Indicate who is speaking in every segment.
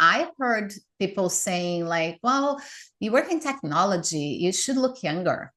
Speaker 1: I heard people saying like, well, you work in technology, you should look younger.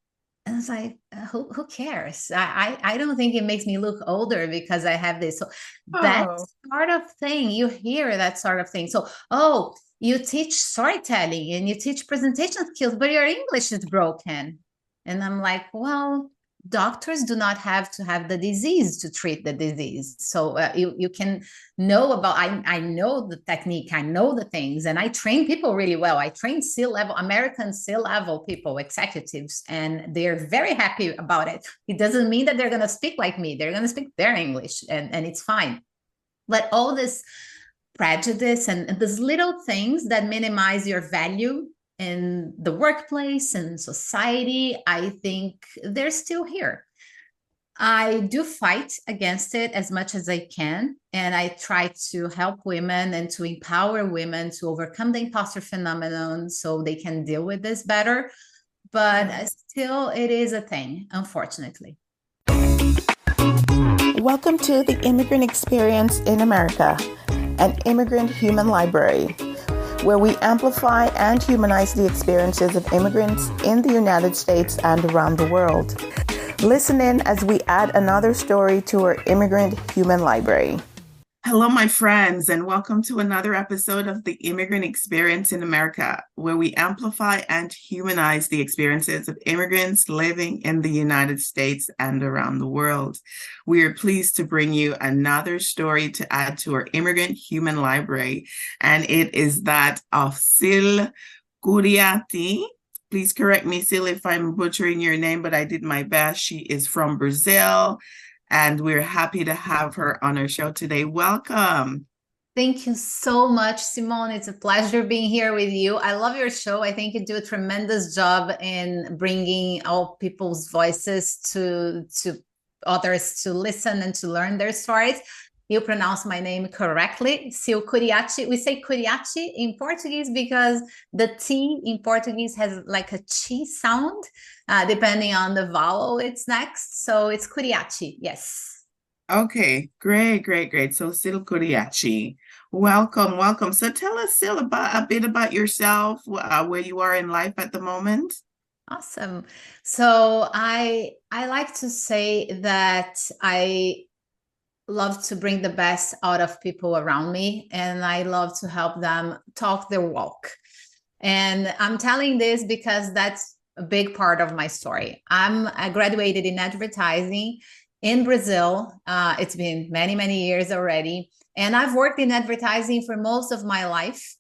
Speaker 1: And I was like, who cares? I don't think it makes me look older because I have this. So that
Speaker 2: Oh,
Speaker 1: sort of thing, you hear that sort of thing. So, oh, you teach storytelling and you teach presentation skills, but your English is broken. And I'm like, well, doctors do not have to have the disease to treat the disease. So you can know about, I know the technique, I know the things, and I train people really well. I train C-level, American C-level people, executives, and they're very happy about it. It doesn't mean that they're going to speak like me. They're going to speak their English, and it's fine. But all this prejudice and these little things that minimize your value in the workplace and society, I think they're still here. I do fight against it as much as I can. And I try to help women and to empower women to overcome the imposter phenomenon so they can deal with this better. But
Speaker 2: yeah.
Speaker 1: still, it is a thing, unfortunately.
Speaker 3: Welcome to the Immigrant Experience in America, an immigrant human library, where we amplify and humanize the experiences of immigrants in the United States and around the world. Listen in as we add another story to our immigrant human library.
Speaker 2: Hello, my friends, and welcome to another episode of the Immigrant Experience in America, where we amplify and humanize the experiences of immigrants living in the United States and around the world. We are pleased to bring you another story to add to our immigrant human library, and it is that of Sil Curiati. Please correct me, Sil, if I'm butchering your name, but I did my best. She is from Brazil, and we're happy to have her on our show today. Welcome.
Speaker 1: Thank you so much, Simone. It's a pleasure being here with you. I love your show. I think you do a tremendous job in bringing all people's voices to others to listen and to learn their stories. You pronounce my name correctly, Sil Curiati. We say Curiati in Portuguese because the T in Portuguese has like a chi sound, depending on the vowel it's next. So it's Curiati, yes.
Speaker 2: Okay, great. So Sil Curiati, welcome. So tell us, Sil, about a bit about yourself, where you are in life at the moment.
Speaker 1: Awesome. So I like to say that I love to bring the best out of people around me, and I love to help them talk their walk. And I'm telling this because that's a big part of my story. I graduated in advertising in Brazil. It's been many years already, and I've worked in advertising for most of my life,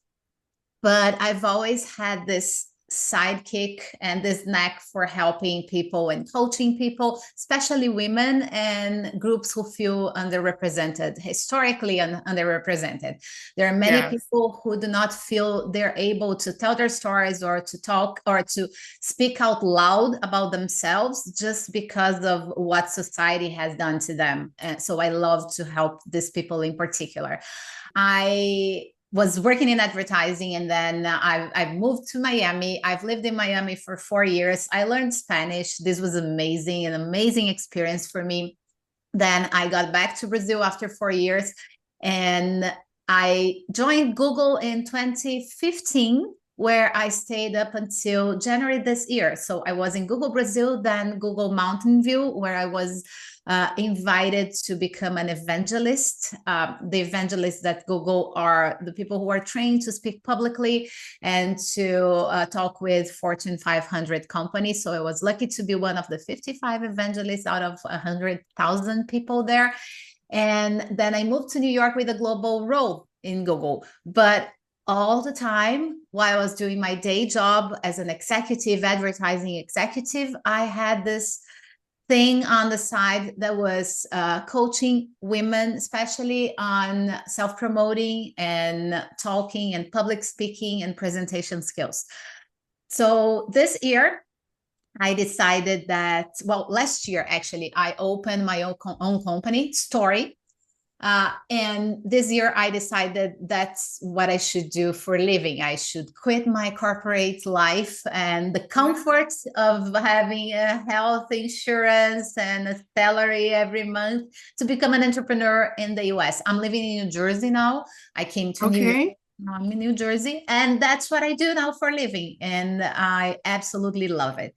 Speaker 1: but I've always had this sidekick and this knack for helping people and coaching people, especially women and groups who feel underrepresented, historically underrepresented. There are many
Speaker 2: Yes.
Speaker 1: people who do not feel they're able to tell their stories or to talk or to speak out loud about themselves just because of what society has done to them. And so I love to help these people in particular. I was working in advertising, and then I've moved to Miami. I've lived in Miami for 4 years. I learned Spanish. This was amazing, an amazing experience for me. Then I got back to Brazil after 4 years, and I joined Google in 2015, where I stayed up until January this year. So I was in Google Brazil, then Google Mountain View, where I was invited to become an evangelist. The evangelists at Google are the people who are trained to speak publicly and to talk with Fortune 500 companies. So I was lucky to be one of the 55 evangelists out of 100,000 people there. And then I moved to New York with a global role in Google. But all the time while I was doing my day job as an executive, advertising executive, I had this thing on the side that was coaching women, especially on self-promoting and talking and public speaking and presentation skills. So this year, I decided that, well, last year, actually, I opened my own company, Story. And this year I decided that's what I should do for a living. I should quit my corporate life and the comforts of having a health insurance and a salary every month to become an entrepreneur in the US. I'm living in New Jersey now. I came to New York
Speaker 2: Okay.
Speaker 1: I'm in New Jersey, and that's what I do now for a living, and I absolutely love it.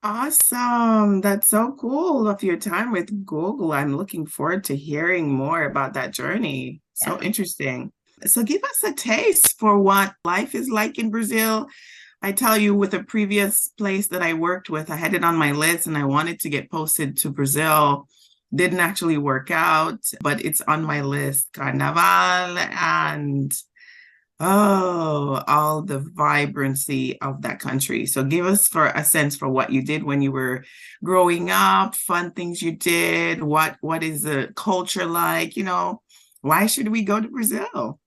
Speaker 2: Awesome. That's so cool of your time with Google. I'm looking forward to hearing more about that journey. So
Speaker 1: Yeah.
Speaker 2: interesting. So give us a taste for what life is like in Brazil. I tell you, with a previous place that I worked with, I had it on my list and I wanted to get posted to Brazil. Didn't actually work out, but it's on my list. Carnaval and all the vibrancy of that country. So give us for a sense for what you did when you were growing up, fun things you did, what is the culture like, why should we go to Brazil?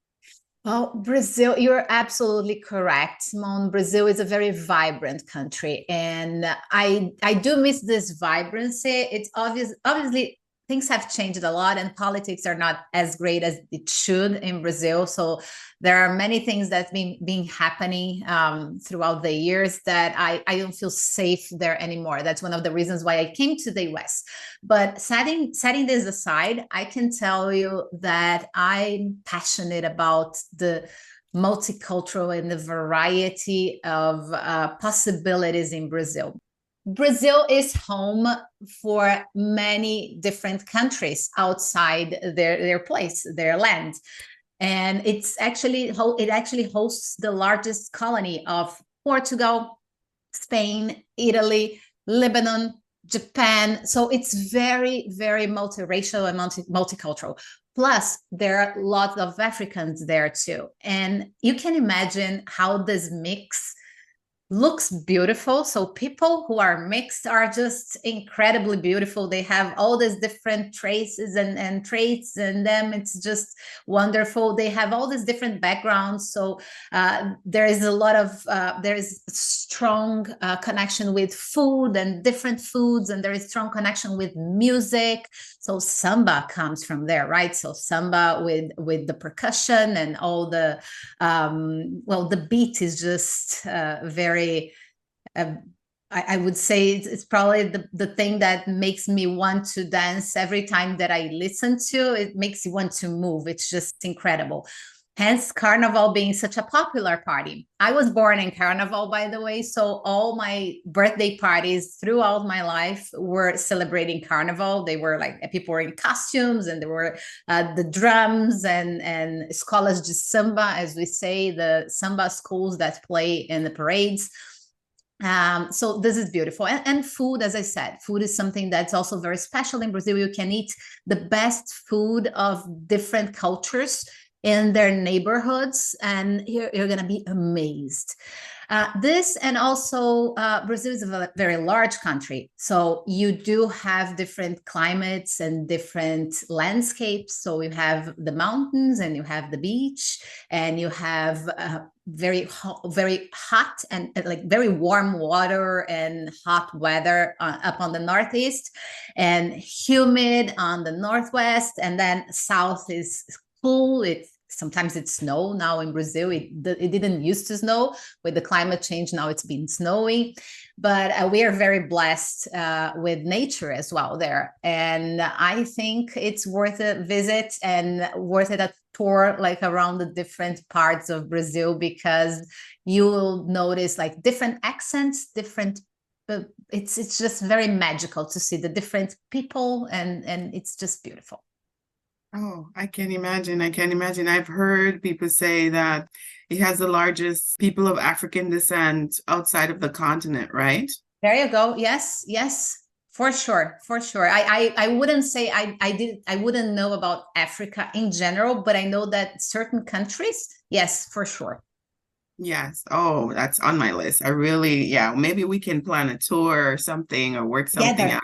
Speaker 1: Well, Brazil, you're absolutely correct, Simone. Brazil is a very vibrant country, and I do miss this vibrancy. It's obviously things have changed a lot, and politics are not as great as it should in Brazil. So there are many things that's been happening throughout the years that I don't feel safe there anymore. That's one of the reasons why I came to the US. But setting this aside, I can tell you that I'm passionate about the multicultural and the variety of possibilities in Brazil. Brazil is home for many different countries outside their place, their land. And it actually hosts the largest colony of Portugal, Spain, Italy, Lebanon, Japan. So it's very, very multiracial and multicultural. Plus, there are lots of Africans there too. And you can imagine how this mix looks beautiful. So people who are mixed are just incredibly beautiful. They have all these different traces and traits in them. It's just wonderful. They have all these different backgrounds. So there is a lot of there is strong connection with food and different foods, and there is strong connection with music. So samba comes from there, right? So samba with the percussion and all the the beat is just very. I would say it's probably the thing that makes me want to dance every time that I listen to. It makes you want to move. It's just incredible. Hence, Carnival being such a popular party. I was born in Carnival, by the way, so all my birthday parties throughout my life were celebrating Carnival. They were like people were in costumes, and there were the drums and escolas de samba, as we say, the samba schools that play in the parades. So this is beautiful. And food, as I said, food is something that's also very special in Brazil. You can eat the best food of different cultures in their neighborhoods, and you're going to be amazed. This and also Brazil is a very large country, so you do have different climates and different landscapes. So you have the mountains, and you have the beach, and you have very hot and like very warm water and hot weather up on the northeast, and humid on the northwest, and then south is cool. Sometimes it's snow now in Brazil. It didn't used to snow. With the climate change, now it's been snowing. But we are very blessed with nature as well there. And I think it's worth a visit and worth it a tour like around the different parts of Brazil, because you will notice like different accents, different it's just very magical to see the different people, and it's just beautiful.
Speaker 2: Oh, I can imagine. I can imagine. I've heard people say that it has the largest people of African descent outside of the continent, right?
Speaker 1: There you go. Yes, for sure, for sure. I wouldn't say I wouldn't know about Africa in general, but I know that certain countries, yes, for sure.
Speaker 2: Yes. Oh, that's on my list. Maybe we can plan a tour or something, or work something out.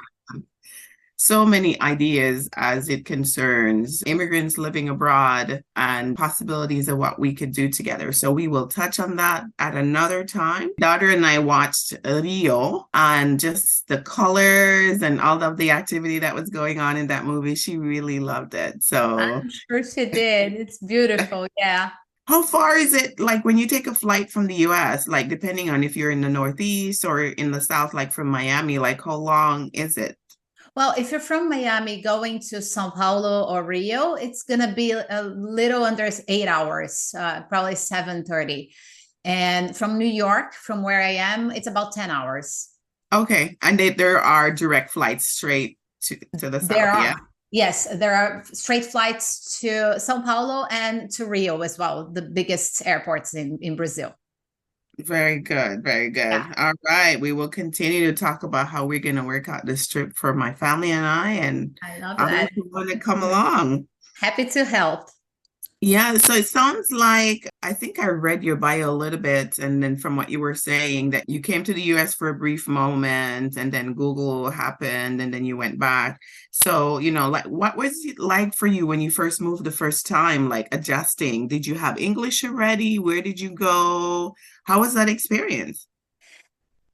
Speaker 2: So many ideas as it concerns immigrants living abroad and possibilities of what we could do together. So we will touch on that at another time. Daughter and I watched Rio, and just the colors and all of the activity that was going on in that movie. She really loved it. So
Speaker 1: I'm sure she did. It's beautiful. Yeah.
Speaker 2: How far is it, like when you take a flight from the US, like depending on if you're in the Northeast or in the South, like from Miami, like how long is it?
Speaker 1: Well, if you're from Miami going to São Paulo or Rio, it's going to be a little under 8 hours, probably 7:30. And from New York, from where I am, it's about 10 hours.
Speaker 2: Okay. And there are direct flights straight to the
Speaker 1: There
Speaker 2: south,
Speaker 1: are,
Speaker 2: yeah?
Speaker 1: yes, there are straight flights to São Paulo and to Rio as well, the biggest airports in Brazil.
Speaker 2: Very good. Very good.
Speaker 1: Yeah,
Speaker 2: All right. We will continue to talk about how we're going to work out this trip for my family and I, and
Speaker 1: I love
Speaker 2: others
Speaker 1: that.
Speaker 2: who want to come along.
Speaker 1: Happy to help.
Speaker 2: Yeah, so it sounds like I think I read your bio a little bit, and then from what you were saying, that you came to the US for a brief moment, and then Google happened, and then you went back. So, like what was it like for you when you first moved the first time, like adjusting? Did you have English already? Where did you go? How was that experience?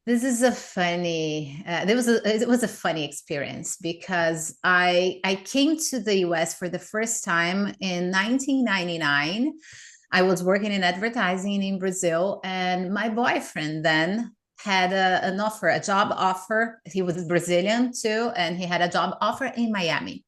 Speaker 1: This is a funny. It was a funny experience because I came to the US for the first time in 1999. I was working in advertising in Brazil, and my boyfriend then had an offer, a job offer. He was Brazilian too, and he had a job offer in Miami,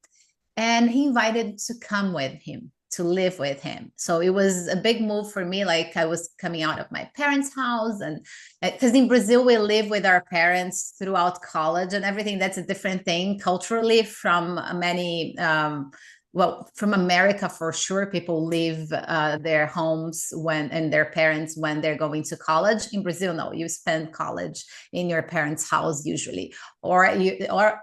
Speaker 1: and he invited to come with him to live with him. So it was a big move for me. Like I was coming out of my parents' house, and because in Brazil we live with our parents throughout college and everything. That's a different thing culturally from many. Well, from America for sure, people leave their homes and their parents when they're going to college. In Brazil, no, you spend college in your parents' house usually, or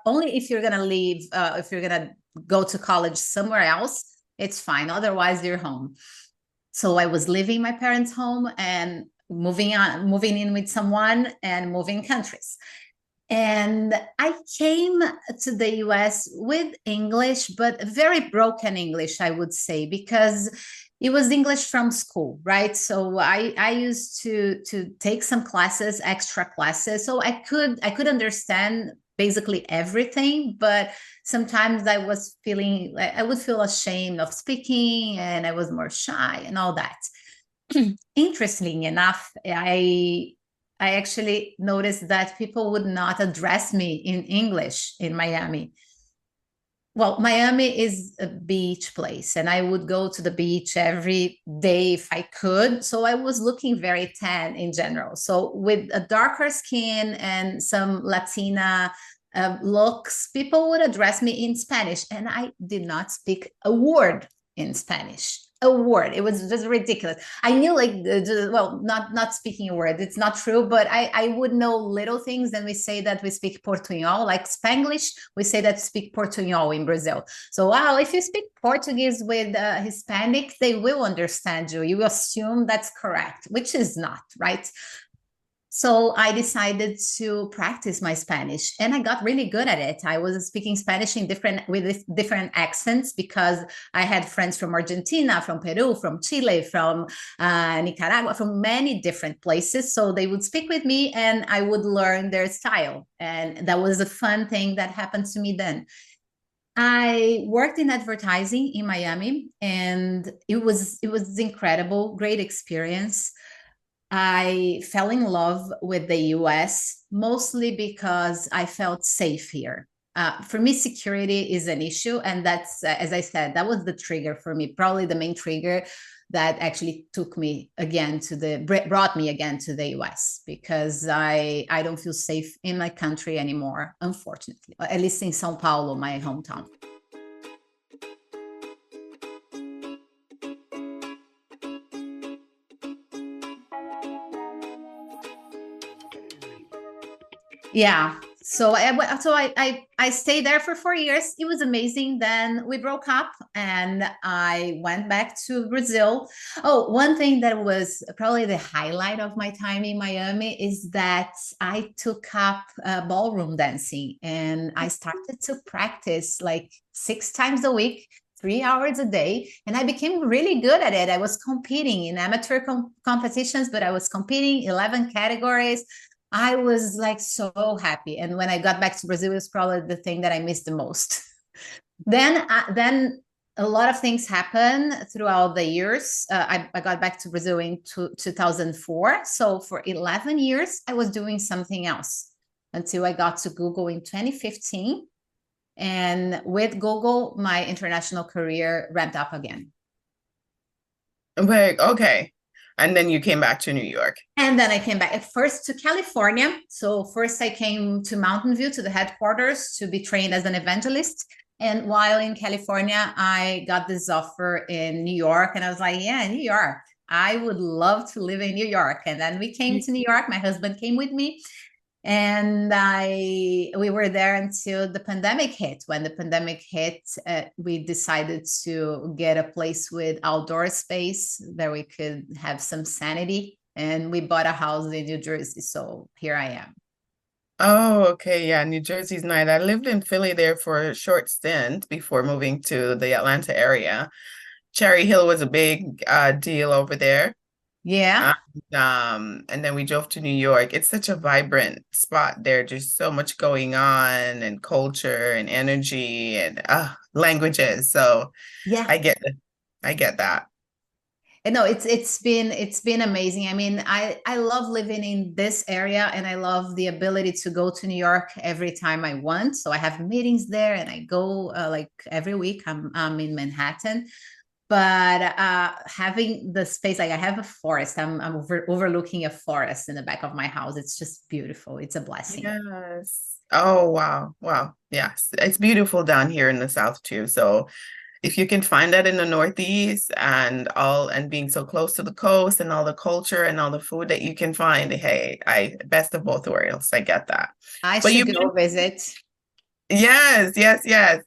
Speaker 1: only if you're gonna leave, if you're gonna go to college somewhere else, it's fine. Otherwise, you're home. So I was leaving my parents' home and moving in with someone and moving countries. And I came to the US with English, but very broken English, I would say, because it was English from school, right? So I used to take some classes, extra classes, so I could understand basically everything, but sometimes I would feel ashamed of speaking, and I was more shy and all that. Interestingly enough, I actually noticed that people would not address me in English in Miami. Well, Miami is a beach place, and I would go to the beach every day if I could. So I was looking very tan in general. So with a darker skin and some Latina looks, people would address me in Spanish, and I did not speak a word in Spanish. A word. It was just ridiculous. I knew, like, well, not speaking a word. It's not true, but I would know little things. And we say that we speak Portuñol, like Spanglish. We say that we speak Portuñol in Brazil. So, wow, if you speak Portuguese with Hispanic, they will understand you. You assume that's correct, which is not, right? So I decided to practice my Spanish, and I got really good at it. I was speaking Spanish with different accents because I had friends from Argentina, from Peru, from Chile, from Nicaragua, from many different places. So they would speak with me, and I would learn their style. And that was a fun thing that happened to me then. I worked in advertising in Miami, and it was incredible, great experience. I fell in love with the US mostly because I felt safe here. For me, security is an issue. And that's, as I said, that was the trigger for me, probably the main trigger that actually brought me again to the US, because I don't feel safe in my country anymore, unfortunately, at least in São Paulo, my hometown. Yeah. So I stayed there for 4 years. It was amazing. Then we broke up, and I went back to Brazil. Oh, one thing that was probably the highlight of my time in Miami is that I took up ballroom dancing, and I started to practice like 6 times a week, 3 hours a day, and I became really good at it. I was competing in amateur competitions, but I was competing 11 categories. I was like so happy. And when I got back to Brazil, it was probably the thing that I missed the most. Then a lot of things happened throughout the years. I got back to Brazil in 2004. So for 11 years, I was doing something else until I got to Google in 2015. And with Google, my international career ramped up again.
Speaker 2: Okay. And then you came back to New York.
Speaker 1: And then I came back at first to California. So first I came to Mountain View, to the headquarters, to be trained as an evangelist. And while in California, I got this offer in New York. And I was like, yeah, New York. I would love to live in New York. And then we came to New York. My husband came with me. And we were there until the pandemic hit. When the pandemic hit, we decided to get a place with outdoor space that we could have some sanity. And we bought a house in New Jersey. So here I am.
Speaker 2: Oh, okay. Yeah, New Jersey's nice. I lived in Philly there for a short stint before moving to the Atlanta area. Cherry Hill was a big deal over there.
Speaker 1: Yeah.
Speaker 2: And then we drove to New York. It's such a vibrant spot there. Just so much going on, and culture and energy and languages. So
Speaker 1: yeah,
Speaker 2: I get that.
Speaker 1: And no, it's been amazing. I mean, I love living in this area, and I love the ability to go to New York every time I want. So I have meetings there, and I go like every week. I'm in Manhattan. But having the space, like I have a forest, I'm overlooking a forest in the back of my house. It's just beautiful. It's a blessing.
Speaker 2: Yes. Oh, wow. Wow. Yes. It's beautiful down here in the South too. So if you can find that in the Northeast and being so close to the coast and all the culture and all the food that you can find, hey, best of both worlds. I get that.
Speaker 1: I should go visit.
Speaker 2: Yes.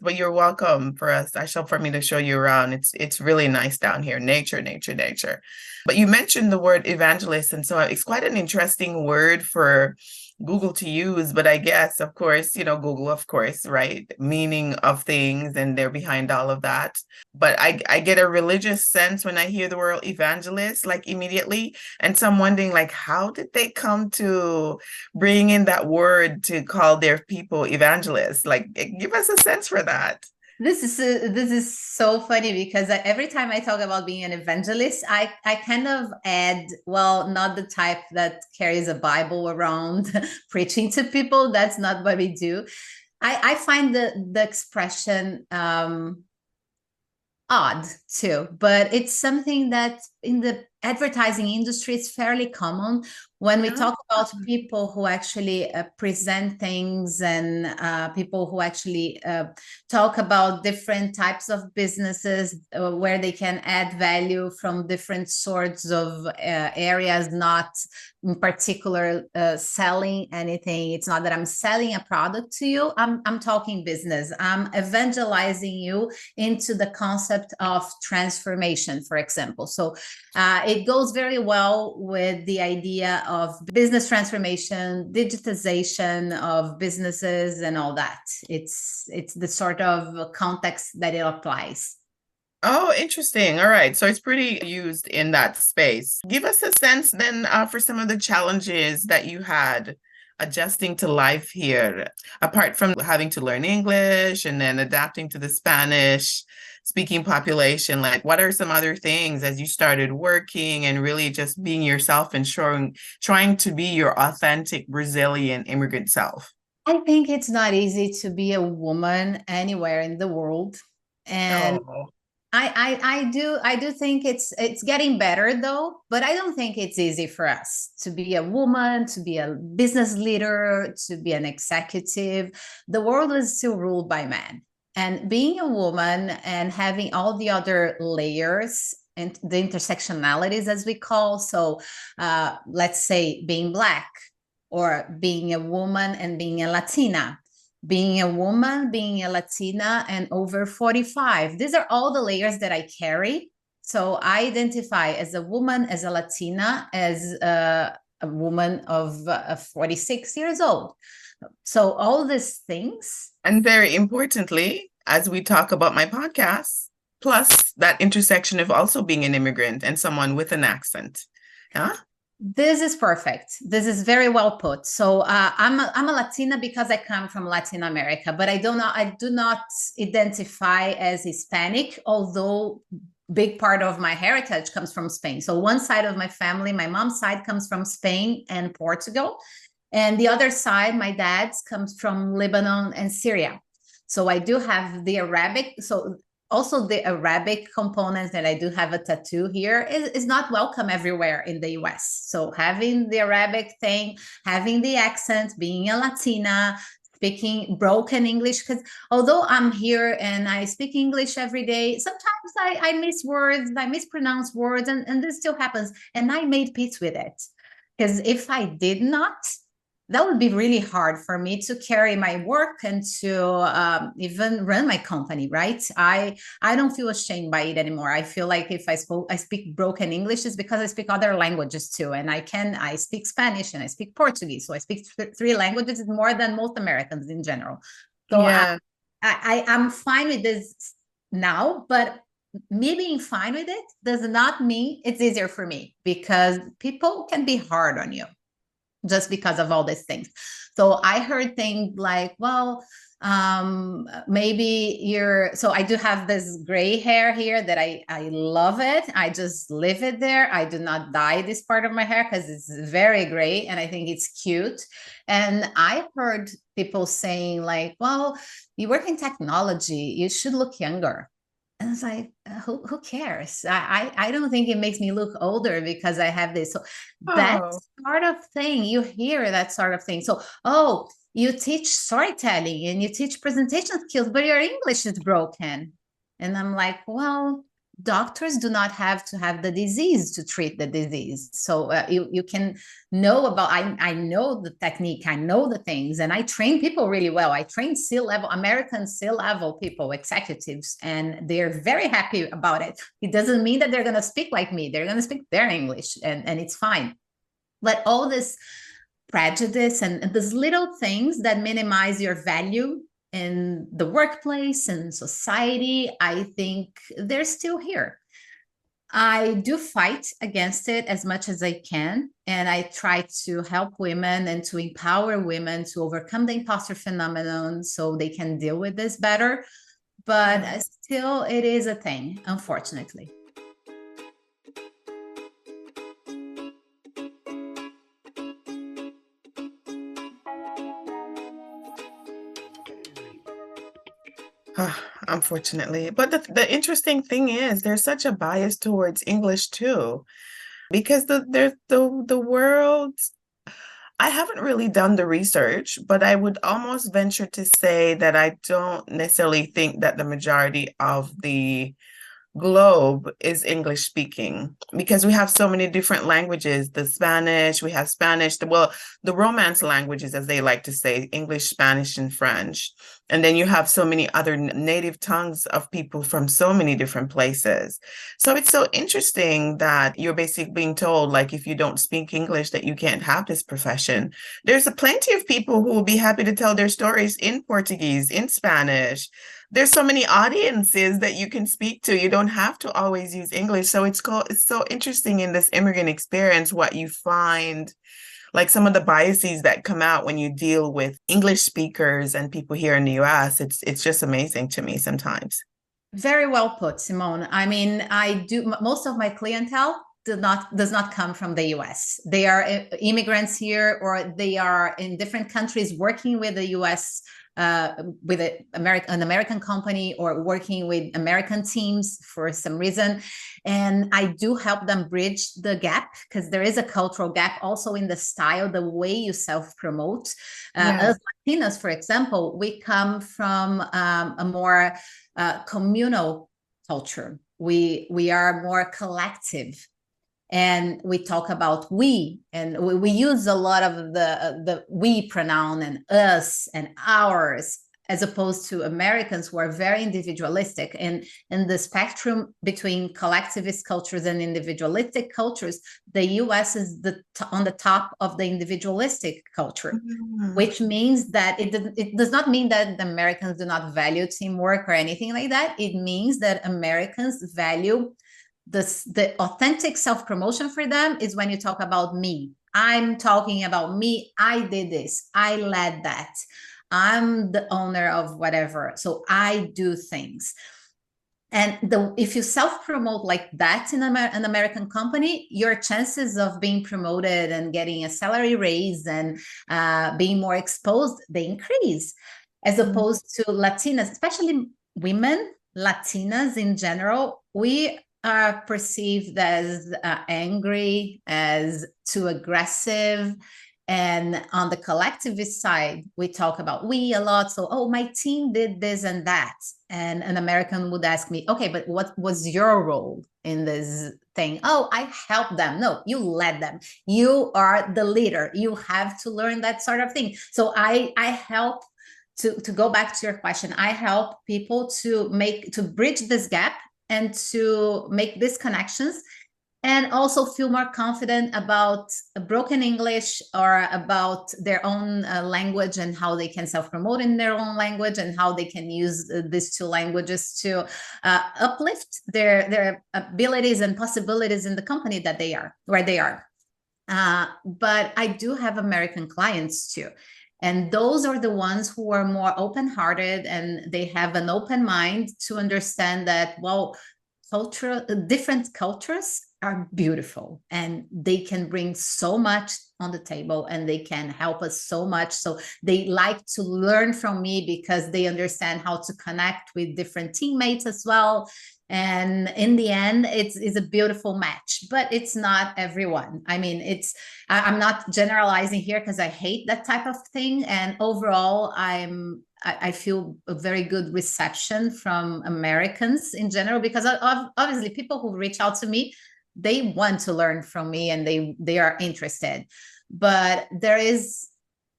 Speaker 2: But you're welcome for me to show you around. It's really nice down here. Nature. But you mentioned the word evangelist, and so it's quite an interesting word for Google to use. But I guess, of course, Google, of course, right? Meaning of things, and they're behind all of that. But I get a religious sense when I hear the word evangelist, like immediately. And so I'm wondering, like, how did they come to bring in that word to call their people evangelists? Like, give us a sense for that.
Speaker 1: This is so funny because every time I talk about being an evangelist, I kind of add, well, not the type that carries a Bible around preaching to people. That's not what we do. I find the expression odd too, but it's something that in the advertising industry is fairly common. When we talk about people who actually present things, and people who actually talk about different types of businesses where they can add value from different sorts of areas, not in particular selling anything. It's not that I'm selling a product to you. I'm talking business. I'm evangelizing you into the concept of transformation, for example. So it goes very well with the idea of business transformation, digitization of businesses, and all that. It's the sort of context that it applies.
Speaker 2: Oh, interesting. All right. So it's pretty used in that space. Give us a sense then for some of the challenges that you had adjusting to life here, apart from having to learn English and then adapting to the Spanish speaking population. Like, what are some other things as you started working and really just being yourself and trying to be your authentic Brazilian immigrant self?
Speaker 1: I think it's not easy to be a woman anywhere in the world. And I do think it's getting better though, but I don't think it's easy for us to be a woman, to be a business leader, to be an executive. The world is still ruled by men. And being a woman and having all the other layers and the intersectionalities, as we call, so let's say being Black, or being a woman and being a Latina, being a woman, being a Latina, and over 45. These are all the layers that I carry. So I identify as a woman, as a Latina, as a woman of 46 years old. So all these things.
Speaker 2: And very importantly, as we talk about my podcast, plus that intersection of also being an immigrant and someone with an accent. Yeah.
Speaker 1: This is perfect. This is very well put. So I'm a Latina because I come from Latin America, but I do not identify as Hispanic, although big part of my heritage comes from Spain. So one side of my family, my mom's side, comes from Spain and Portugal. And the other side, my dad's, comes from Lebanon and Syria. So I do have the Arabic. So also the Arabic components that I do have a tattoo here is not welcome everywhere in the US. So having the Arabic thing, having the accent, being a Latina, speaking broken English, because although I'm here and I speak English every day, sometimes I miss words, I mispronounce words, and this still happens. And I made peace with it. Because if I did not, that would be really hard for me to carry my work and to even run my company, right? I don't feel ashamed by it anymore. I feel like if I speak broken English, it's because I speak other languages too, and I speak Spanish and I speak Portuguese, so I speak three languages more than most Americans in general. So
Speaker 2: Yeah.
Speaker 1: I'm fine with this now, but me being fine with it does not mean it's easier for me, because people can be hard on you just because of all these things. So I heard things like, well, maybe so I do have this gray hair here that I love it. I just leave it there. I do not dye this part of my hair because it's very gray and I think it's cute. And I heard people saying like, well, you work in technology, you should look younger. And it's like, who cares? I don't think it makes me look older because I have this. So that sort of thing, you hear that sort of thing. So, oh, you teach storytelling and you teach presentation skills, but your English is broken. And I'm like, well, doctors do not have to have the disease to treat the disease. So you can know about, I know the technique, I know the things, and I train people really well. I train American C-level people, executives, and they're very happy about it. It doesn't mean that they're going to speak like me. They're going to speak their English, and it's fine. But all this prejudice and these little things that minimize your value in the workplace and society, I think they're still here. I do fight against it as much as I can, and I try to help women and to empower women to overcome the imposter phenomenon so they can deal with this better. But still, it is a thing, unfortunately.
Speaker 2: Unfortunately. But the interesting thing is there's such a bias towards English too, because the world, I haven't really done the research, but I would almost venture to say that I don't necessarily think that the majority of the globe is English speaking, because we have so many different languages. The Spanish, we have Spanish, the Romance languages, as they like to say, English, Spanish, and French. And then you have so many other native tongues of people from so many different places. So it's so interesting that you're basically being told, like, if you don't speak English, that you can't have this profession. There's plenty of people who will be happy to tell their stories in Portuguese, in Spanish. There's so many audiences that you can speak to. You don't have to always use English. So it's so interesting in this immigrant experience, what you find, like some of the biases that come out when you deal with English speakers and people here in the US. It's just amazing to me sometimes.
Speaker 1: Very well put, Simone. I mean, most of my clientele does not come from the US. They are immigrants here, or they are in different countries working with the US, with an American company, or working with American teams for some reason. And I do help them bridge the gap, because there is a cultural gap also in the style, the way you self-promote. As Latinas, for example, we come from a more communal culture. We are more collective. And we talk about we, and we use a lot of the we pronoun and us and ours, as opposed to Americans who are very individualistic. And in the spectrum between collectivist cultures and individualistic cultures, the US is on the top of the individualistic culture, which means that it does not mean that the Americans do not value teamwork or anything like that. It means that Americans value the authentic self-promotion. For them is when you talk about me. I'm talking about me. I did this. I led that. I'm the owner of whatever. So I do things. And if you self-promote like that in an American company, your chances of being promoted and getting a salary raise and being more exposed, they increase. as opposed to Latinas, especially women, Latinas in general. We are perceived as angry, as too aggressive. And on the collectivist side, we talk about we a lot. So, oh, my team did this and that. And an American would ask me, okay, but what was your role in this thing? Oh, I helped them. No, you led them. You are the leader. You have to learn that sort of thing. So I help to go back to your question. I help people to bridge this gap and to make these connections, and also feel more confident about broken English or about their own language and how they can self-promote in their own language and how they can use these two languages to uplift their abilities and possibilities in the company that they are, where they are. But I do have American clients too. And those are the ones who are more open-hearted, and they have an open mind to understand that, well, different cultures are beautiful and they can bring so much on the table and they can help us so much. So they like to learn from me because they understand how to connect with different teammates as well. And in the end, it's a beautiful match, but it's not everyone. I mean, I'm not generalizing here because I hate that type of thing. And overall, I feel a very good reception from Americans in general, because obviously people who reach out to me, they want to learn from me and they are interested. But there is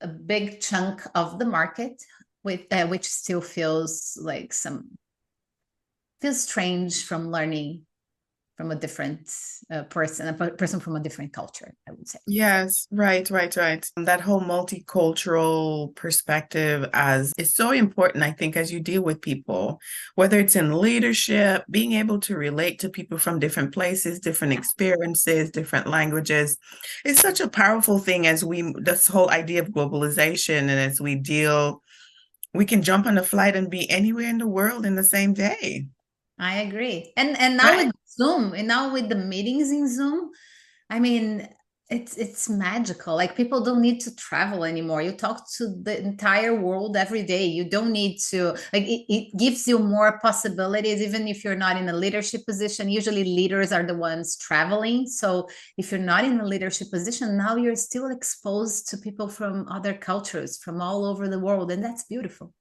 Speaker 1: a big chunk of the market which still feels strange from learning from a different person, a person from a different culture, I would say.
Speaker 2: Yes, right. That whole multicultural perspective is so important, I think, as you deal with people, whether it's in leadership, being able to relate to people from different places, different experiences, different languages. It's such a powerful thing this whole idea of globalization, and as we can jump on a flight and be anywhere in the world in the same day.
Speaker 1: I agree. And now with Zoom, and now with the meetings in Zoom, I mean, it's magical. Like, people don't need to travel anymore. You talk to the entire world every day. You don't need to, like, it gives you more possibilities, even if you're not in a leadership position. Usually leaders are the ones traveling. So if you're not in a leadership position, now you're still exposed to people from other cultures from all over the world. And that's beautiful.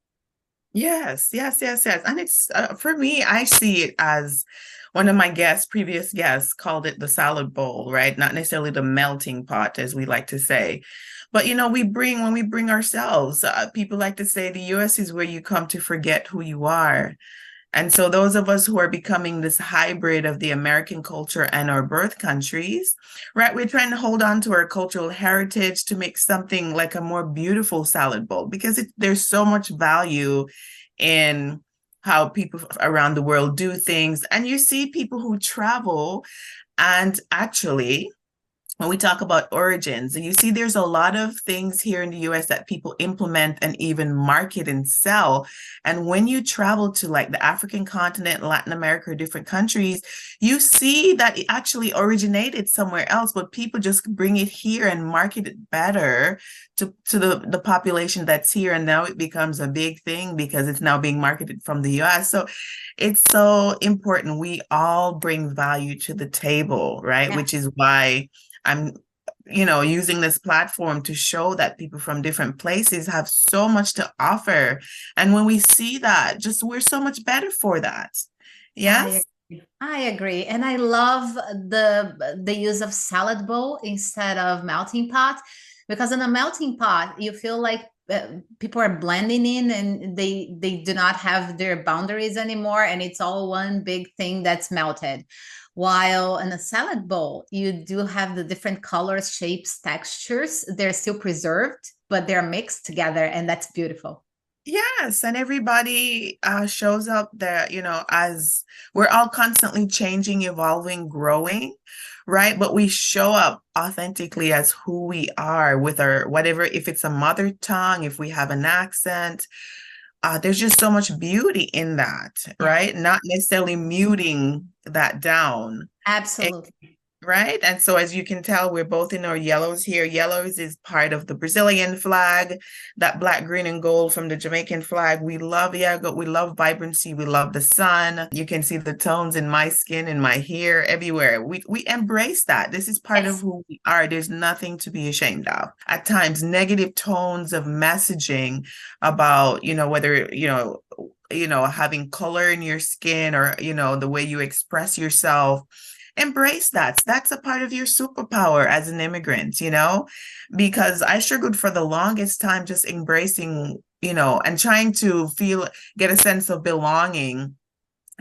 Speaker 2: Yes. And it's, for me, I see it as one of my previous guests called it the salad bowl, right? Not necessarily the melting pot, as we like to say. But, when we bring ourselves, people like to say the US is where you come to forget who you are. And so those of us who are becoming this hybrid of the American culture and our birth countries, right, we're trying to hold on to our cultural heritage to make something like a more beautiful salad bowl, because there's so much value in how people around the world do things. And you see people who travel, and actually, when we talk about origins, and you see there's a lot of things here in the US that people implement and even market and sell. And when you travel to like the African continent, Latin America, or different countries, you see that it actually originated somewhere else, but people just bring it here and market it better to the population that's here. And now it becomes a big thing because it's now being marketed from the US. So it's so important. We all bring value to the table, right? Yeah. Which is why I'm, using this platform to show that people from different places have so much to offer. And when we see that, we're so much better for that. Yes.
Speaker 1: I agree. And I love the use of salad bowl instead of melting pot, because in a melting pot, you feel like people are blending in and they do not have their boundaries anymore. And it's all one big thing that's melted. While in a salad bowl, you do have the different colors, shapes, textures. They're still preserved, but they're mixed together, and that's beautiful.
Speaker 2: Yes, and everybody shows up there, as we're all constantly changing, evolving, growing, right? But we show up authentically as who we are with our whatever, if it's a mother tongue, if we have an accent. There's just so much beauty in that, right? Not necessarily muting that down.
Speaker 1: Absolutely.
Speaker 2: Right. And so, as you can tell, we're both in our yellows here. Yellows is part of the Brazilian flag, that black, green, and gold from the Jamaican flag. We love yellow. We love vibrancy. We love the sun. You can see the tones in my skin, in my hair, everywhere. We embrace that. This is part of
Speaker 1: Yes.
Speaker 2: who we are. There's nothing to be ashamed of. At times, negative tones of messaging about, whether, having color in your skin or, the way you express yourself. Embrace that. That's a part of your superpower as an immigrant, because I struggled for the longest time just embracing, and trying to get a sense of belonging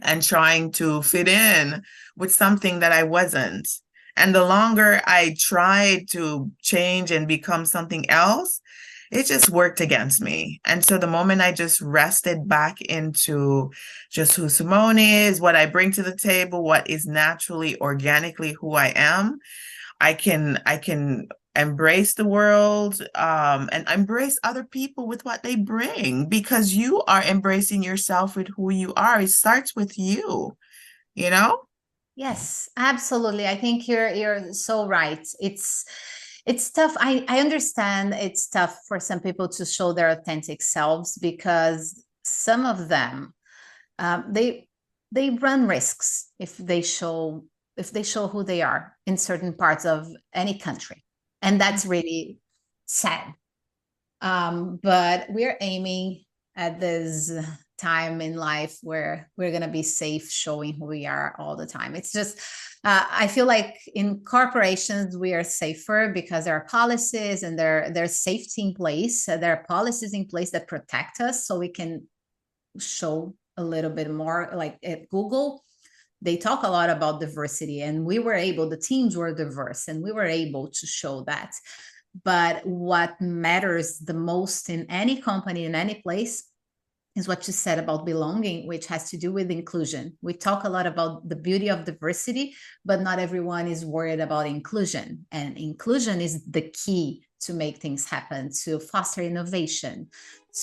Speaker 2: and trying to fit in with something that I wasn't. And the longer I tried to change and become something else, it just worked against me. And so the moment I just rested back into just who Simone is, what I bring to the table, what is naturally, organically who I am, I can embrace the world, and embrace other people with what they bring, because you are embracing yourself with who you are. It starts with you, you know?
Speaker 1: Yes, absolutely. I think you're so right. It's tough. I understand it's tough for some people to show their authentic selves, because some of them, they run risks if they show who they are in certain parts of any country, and that's really sad. But we're aiming at this time in life where we're going to be safe showing who we are all the time. It's just, I feel like in corporations, we are safer because there are policies and there's safety in place. There are policies in place that protect us, so we can show a little bit more. Like at Google, they talk a lot about diversity, and the teams were diverse, and we were able to show that. But what matters the most in any company, in any place, is what you said about belonging, which has to do with inclusion. We talk a lot about the beauty of diversity, but not everyone is worried about inclusion. And inclusion is the key to make things happen, to foster innovation,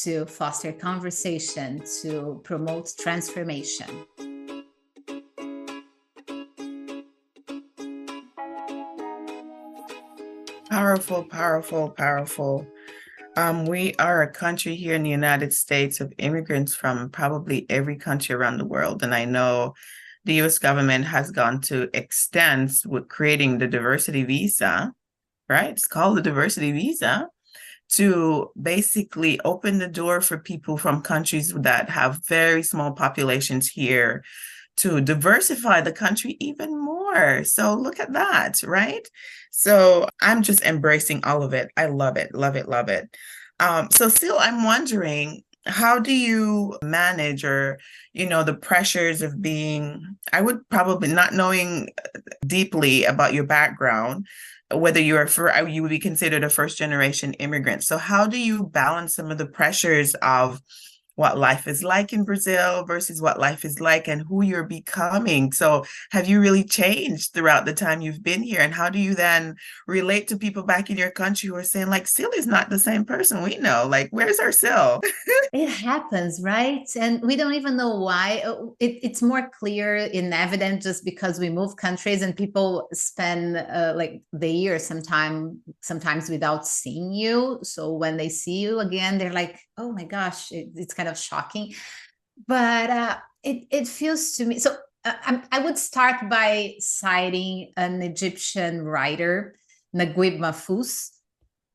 Speaker 1: to foster conversation, to promote transformation.
Speaker 2: Powerful, powerful, powerful. We are a country here in the United States of immigrants from probably every country around the world. And I know the US government has gone to extents with creating the diversity visa, right? It's called the diversity visa, to basically open the door for people from countries that have very small populations here to diversify the country even more. So look at that, right? So I'm just embracing all of it. I love it, love it, love it. So Sil, I'm wondering, how do you manage, or, the pressures of being, I would probably not knowing deeply about your background, whether you would be considered a first generation immigrant. So how do you balance some of the pressures of what life is like in Brazil versus what life is like and who you're becoming? So have you really changed throughout the time you've been here? And how do you then relate to people back in your country who are saying, like, Sil is not the same person we know? Like, where's our Sil?
Speaker 1: It happens, right? And we don't even know why. It's more clear in evidence just because we move countries and people spend like the year sometimes without seeing you. So when they see you again, they're like, oh my gosh, it's kind of shocking. But it feels to me. So I would start by citing an Egyptian writer, Naguib Mahfouz.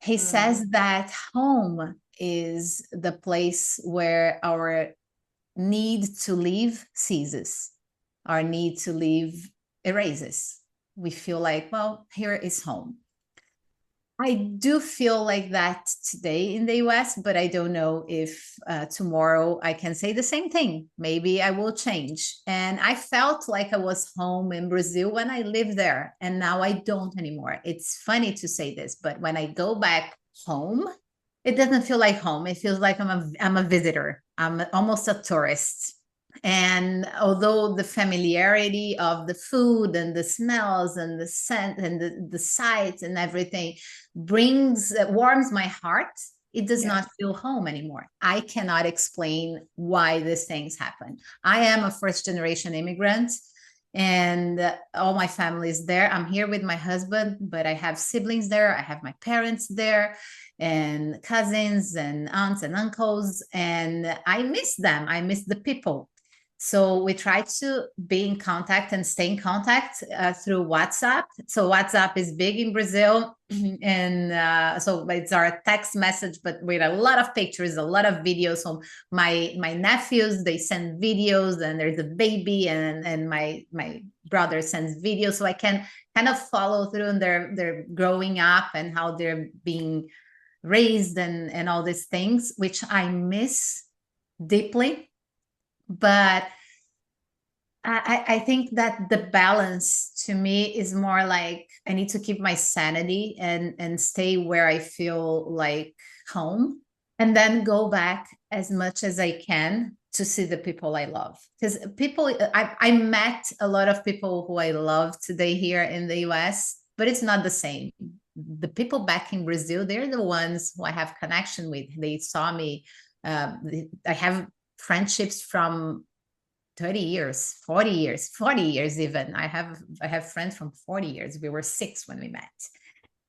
Speaker 1: He says that home is the place where our need to live ceases, our need to live erases. We feel like, well, here is home. I do feel like that today in the US, but I don't know if tomorrow I can say the same thing. Maybe I will change. And I felt like I was home in Brazil when I lived there, and now I don't anymore. It's funny to say this, but when I go back home, it doesn't feel like home. It feels like I'm a visitor. I'm almost a tourist. And although the familiarity of the food and the smells and the scent and the sights and everything warms my heart, it does not feel home anymore. I cannot explain why these things happen. I am a first generation immigrant, and all my family is there. I'm here with my husband, but I have siblings there. I have my parents there, and cousins and aunts and uncles, and I miss them. I miss the people. So we try to be in contact and stay in contact through WhatsApp. So WhatsApp is big in Brazil. And so it's our text message, but with a lot of pictures, a lot of videos. So my nephews, they send videos, and there's a baby, and my brother sends videos. So I can kind of follow through on their growing up and how they're being raised and all these things, which I miss deeply. But I think that the balance to me is more like I need to keep my sanity and stay where I feel like home, and then go back as much as I can to see the people I love. Because I met a lot of people who I love today here in the US, but it's not the same. The people back in Brazil, they're the ones who I have connection with. They saw me. I have friendships from 30 years, 40 years, 40 years even. I have friends from 40 years. We were 6 when we met.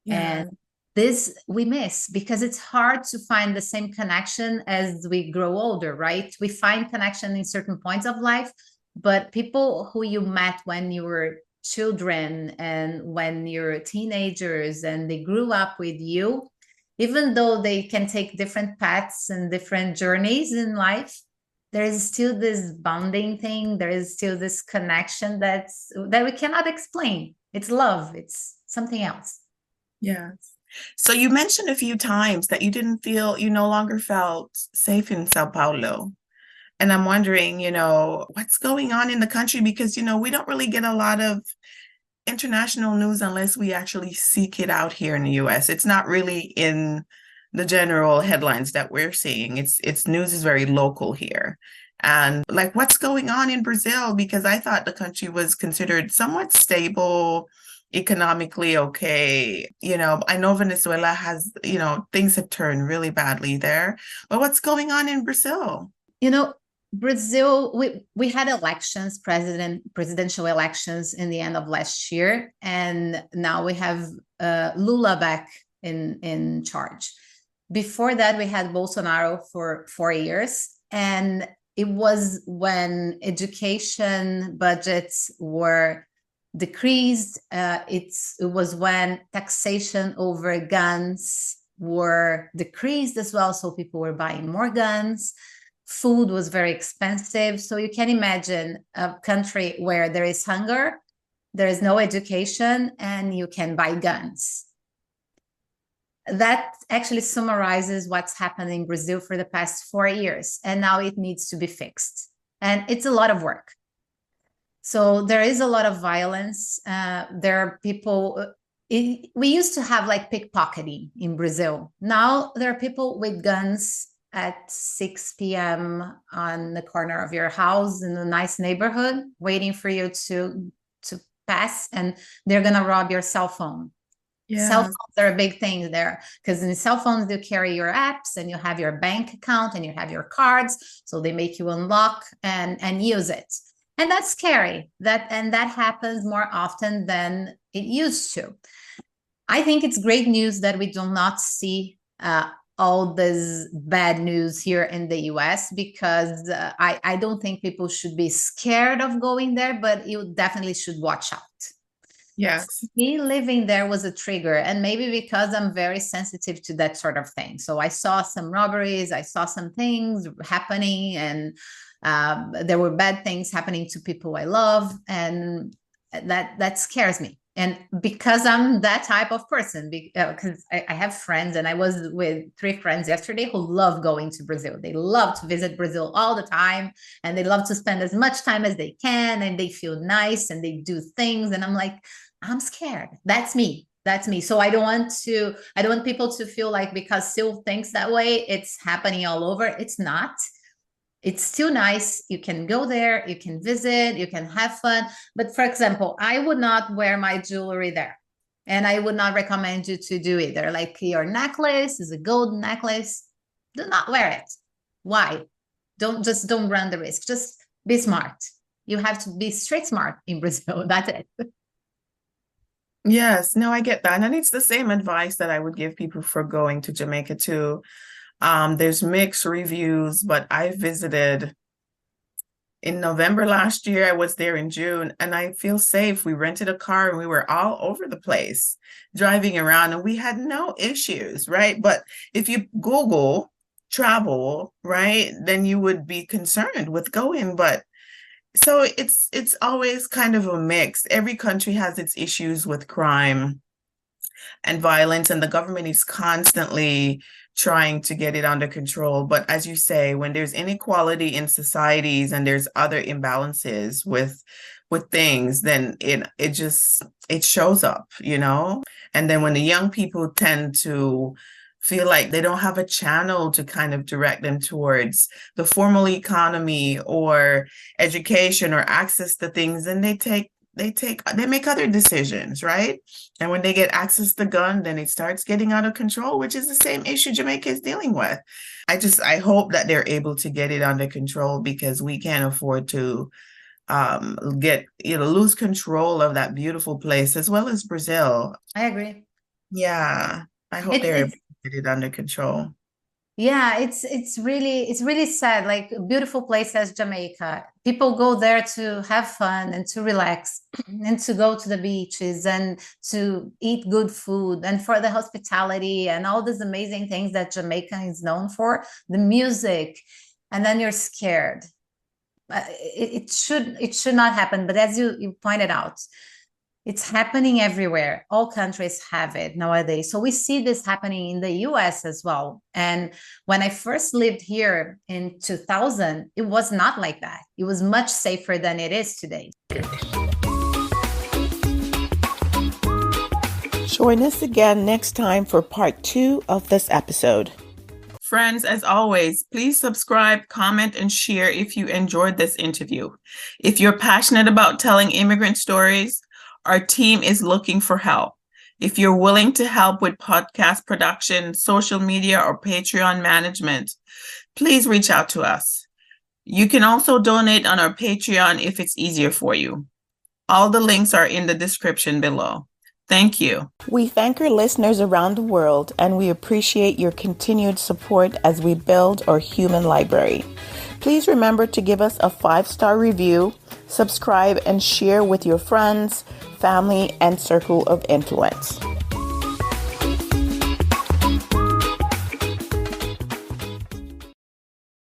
Speaker 1: Yeah. And this we miss because it's hard to find the same connection as we grow older, right? We find connection in certain points of life, but people who you met when you were children and when you're teenagers and they grew up with you, even though they can take different paths and different journeys in life, there is still this bonding thing. There is still this connection that we cannot explain. It's love. It's something else.
Speaker 2: Yes. So you mentioned a few times that you no longer felt safe in São Paulo. And I'm wondering, what's going on in the country? Because, we don't really get a lot of international news unless we actually seek it out here in the US. It's not really in the general headlines that we're seeing. It's news is very local here. And like, what's going on in Brazil? Because I thought the country was considered somewhat stable, economically okay. I know Venezuela has, things have turned really badly there. But what's going on in Brazil?
Speaker 1: Brazil, we had elections, presidential elections in the end of last year. And now we have Lula back in charge. Before that, we had Bolsonaro for 4 years, and it was when education budgets were decreased. It was when taxation over guns were decreased as well, so people were buying more guns. Food was very expensive. So you can imagine a country where there is hunger, there is no education, and you can buy guns. That actually summarizes what's happened in Brazil for the past 4 years, and now it needs to be fixed. And it's a lot of work. So there is a lot of violence. There are people, we used to have like pickpocketing in Brazil. Now there are people with guns at 6 p.m. on the corner of your house in a nice neighborhood, waiting for you to pass, and they're going to rob your cell phone. Yeah. Cell phones are a big thing there, because in cell phones you carry your apps and you have your bank account and you have your cards, so they make you unlock and use it, and that's scary. That happens more often than it used to. I think it's great news that we do not see all this bad news here in the US, because I don't think people should be scared of going there, but you definitely should watch out. Yes. Me living there was a trigger, and maybe because I'm very sensitive to that sort of thing. So I saw some robberies, I saw some things happening, and there were bad things happening to people I love, and that scares me. And because I'm that type of person, because I have friends, and I was with 3 friends yesterday who love going to Brazil. They love to visit Brazil all the time, and they love to spend as much time as they can, and they feel nice, and they do things. And I'm like, I'm scared. That's me. So I don't want people to feel like because Sil thinks that way, it's happening all over. It's not. It's still nice. You can go there, you can visit, you can have fun. But for example, I would not wear my jewelry there. And I would not recommend you to do either. Like, your necklace is a gold necklace. Do not wear it. Why? Don't run the risk. Just be smart. You have to be street smart in Brazil. That's it.
Speaker 2: Yes, no, I get that. And it's the same advice that I would give people for going to Jamaica too. There's mixed reviews, but I visited in November last year. I was there in June, and I feel safe. We rented a car and we were all over the place driving around, and we had no issues, right? But if you Google travel, right, then you would be concerned with going. But so it's always kind of a mix. Every country has its issues with crime and violence, and the government is constantly trying to get it under control. But as you say, when there's inequality in societies and there's other imbalances with things, then it shows up, you know? And then when the young people tend to feel like they don't have a channel to kind of direct them towards the formal economy or education or access to things, then they make other decisions, right? And when they get access to gun, then it starts getting out of control, which is the same issue Jamaica is dealing with. I hope that they're able to get it under control, because we can't afford to lose control of that beautiful place, as well as Brazil.
Speaker 1: I agree.
Speaker 2: Yeah, I hope they're able to get it under control.
Speaker 1: Yeah, it's really sad. Like a beautiful place as Jamaica, people go there to have fun and to relax and to go to the beaches and to eat good food, and for the hospitality and all these amazing things that Jamaica is known for, the music, and then you're scared. It should not happen, but as you pointed out, it's happening everywhere. All countries have it nowadays. So we see this happening in the US as well. And when I first lived here in 2000, it was not like that. It was much safer than it is today.
Speaker 3: Join us again next time for part 2 of this episode.
Speaker 2: Friends, as always, please subscribe, comment, and share if you enjoyed this interview. If you're passionate about telling immigrant stories, our team is looking for help. If you're willing to help with podcast production, social media, or Patreon management, please reach out to us. You can also donate on our Patreon if it's easier for you. All the links are in the description below. Thank you.
Speaker 3: We thank our listeners around the world, and we appreciate your continued support as we build our human library. Please remember to give us a 5-star review, subscribe, and share with your friends, family, and circle of influence.